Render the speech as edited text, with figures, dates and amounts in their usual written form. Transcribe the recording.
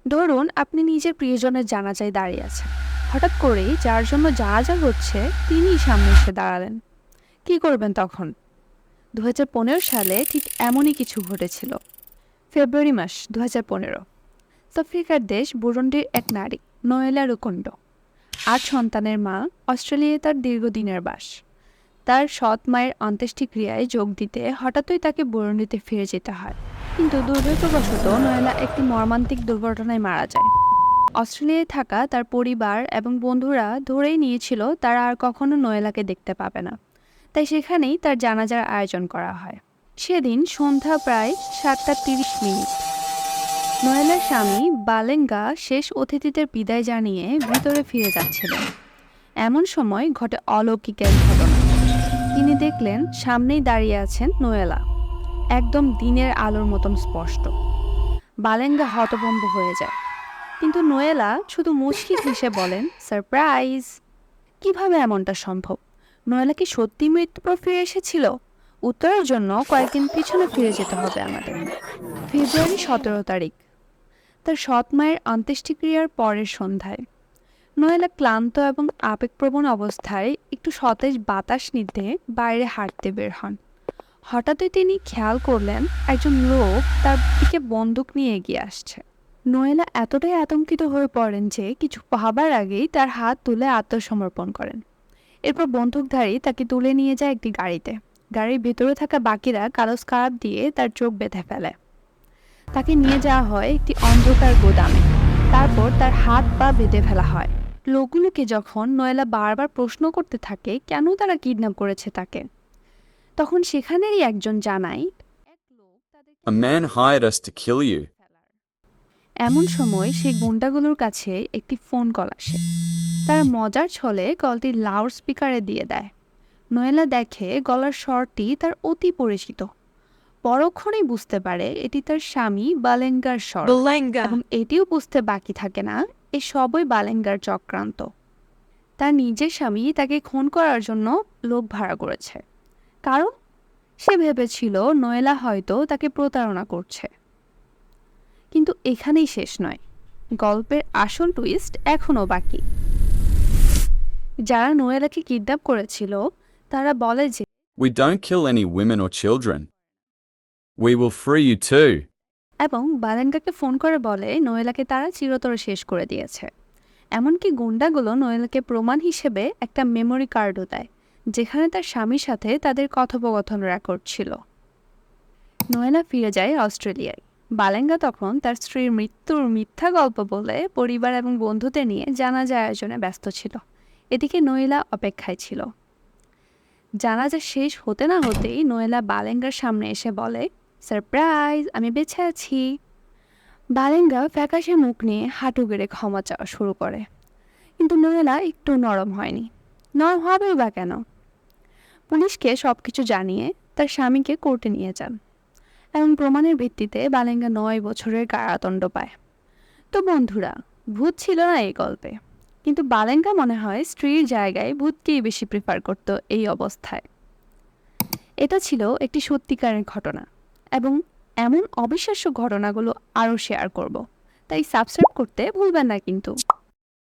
ধরুন আপনি নিজের প্রিয়জনের জানাজায় দাঁড়িয়ে আছেন। হঠাৎ করেই যার জন্য জানাজা হচ্ছে তিনিই সামনে এসে দাঁড়ালেন। কি করবেন তখন? 2015 সালে ঠিক এমনই কিছু ঘটেছিল। ফেব্রুয়ারি মাস 2015। আফ্রিকার দেশ বুরুন্ডির এক নারী, নয়েলা রুকুন্ড, 8 সন্তানের মা, অস্ট্রেলিয়ায় তার দীর্ঘদিনের বাস। তার সৎ মায়ের অন্ত্যেষ্টিক্রিয়ায় যোগ দিতে হঠাৎই তাকে বুরুন্ডিতে ফিরে যেতে হয়। কিন্তু দুর্ভাগ্যবশত নয়েলা একটি মর্মান্তিক দুর্ঘটনায় মারা যায়। অস্ট্রেলিয়ায় থাকা তার পরিবার এবং বন্ধুরা ধরেই নিয়েছিল তারা আর কখনো নয়েলাকে দেখতে পাবে না। তাই সেখানেই তার জানাজার আয়োজন করা হয়। সেদিন সন্ধ্যা প্রায় 7:30। নয়েলার স্বামী বালেঙ্গা শেষ অতিথিদের বিদায় জানিয়ে ভিতরে ফিরে যাচ্ছিলেন। এমন সময় ঘটে অলৌকিক এক ঘটনা। তিনি দেখলেন সামনেই দাঁড়িয়ে আছেন নয়েলা, একদম দিনের আলোর মতন স্পষ্ট। বালেঙ্গা হতভম্ব হয়ে যায়, কিন্তু নোয়েলা শুধু মুচকি হেসে বলেন, সারপ্রাইজ। কিভাবে এমনটা সম্ভব? নোয়েলা কি সত্যি মৃত্যুর ফিরে এসেছিল? উত্তরের জন্য কয়েকদিন পিছনে ফিরে যেতে হবে আমাদের। ফেব্রুয়ারি 17 তারিখ, তার সৎ মায়ের অন্ত্যেষ্টিক্রিয়ার পরের সন্ধ্যায়। নোয়েলা ক্লান্ত এবং আবেগপ্রবণ অবস্থায় একটু সতেজ বাতাস নিতে বাইরে হাঁটতে বের হন। হঠাৎই তিনি খেয়াল করলেন একজন লোক তার দিকে বন্দুক নিয়ে এগিয়ে আসছে। নোয়েলা এতটাই আতঙ্কিত হয়ে পড়েন যে কিছু ভাবার আগেই তার হাত তুলে আত্মসমর্পণ করেন। এরপর বন্দুকধারী তাকে তুলে নিয়ে যায় একটি গাড়িতে। গাড়ির ভেতরে থাকা বাকিরা কালো স্কার্ফ দিয়ে তার চোখ বেঁধে ফেলে। তাকে নিয়ে যাওয়া হয় একটি অন্ধকার গোদামে। তারপর তার হাত পা বেঁধে ফেলা হয়। লোকগুলোকে যখন নয়লা বারবার প্রশ্ন করতে থাকে কেন তারা কিডন্যাপ করেছে তাকে, তখন সেখানেরই একজন জানায় এক লোক তাদেরকে A man hired us to kill you. এমন সময় সেই গুন্ডাগুলোর কাছে একটি ফোন কল আসে। তারা মজার ছলে কলটি লাউড স্পিকারে দিয়ে দেয়। নয়লা দেখে গলার স্বরটি তার অতি পরিচিত। পরক্ষণেই বুঝতে পারে এটি তার স্বামী বালেঙ্গার স্বর। Balenga. এবং এটিও বুঝতে বাকি থাকে না এই সবই বালেঙ্গার চক্রান্ত। তার নিজের স্বামী তাকে খুন করার জন্য লোক ভাড়া করেছে, কারণ সে ভেবেছিল নয়লা হয়তো তাকে প্রতারণা করছে। কিন্তু এখানেই শেষ নয়, গল্পের আসল টুইস্ট এখনও বাকি। যারা নয়লাকে কিডন্যাপ করেছিল তারা বলে যে We don't kill any women or children. We will free you too. এবং বালেঙ্গাকে ফোন করে বলে নয়লাকে তারা চিরতরে শেষ করে দিয়েছে। এমনকি গুন্ডাগুলো নয়লাকে প্রমাণ হিসেবে একটা মেমোরি কার্ডও দেয়, যেখানে তার স্বামীর সাথে তাদের কথোপকথন রেকর্ড ছিল। নয়লা ফিরে যায় অস্ট্রেলিয়ায়। বালেঙ্গা তখন তার স্ত্রীর মৃত্যুর মিথ্যা গল্প বলে পরিবার এবং বন্ধুদের নিয়ে জানাজা আয়োজনে ব্যস্ত ছিল। এদিকে নয়লা অপেক্ষায় ছিল। জানাজা শেষ হতে না হতেই নয়লা বালেঙ্গার সামনে এসে বলে, সারপ্রাইজ, আমি বেঁচে আছি। বালেঙ্গা ফ্যাকাশে মুখ নিয়ে হাঁটু গেড়ে ক্ষমা চাওয়া শুরু করে, কিন্তু নয়লা একটু নরম হয়নি। নরম হবেই বা কেন? পুলিশকে সবকিছু জানিয়ে তার স্বামীকে কোর্টে নিয়ে যান এবং প্রমাণের ভিত্তিতে বালেঙ্গা 9 বছরের কারাদণ্ড পায়। তো বন্ধুরা, ভূত ছিল না এই গল্পে, কিন্তু বালেঙ্গা মনে হয় স্ত্রীর জায়গায় ভূতকেই বেশি প্রিফার করত এই অবস্থায়। এটা ছিল একটি সত্যিকারের ঘটনা, এবং এমন অবিশ্বাস্য ঘটনাগুলো আরও শেয়ার করব, তাই সাবস্ক্রাইব করতে ভুলবেন না কিন্তু।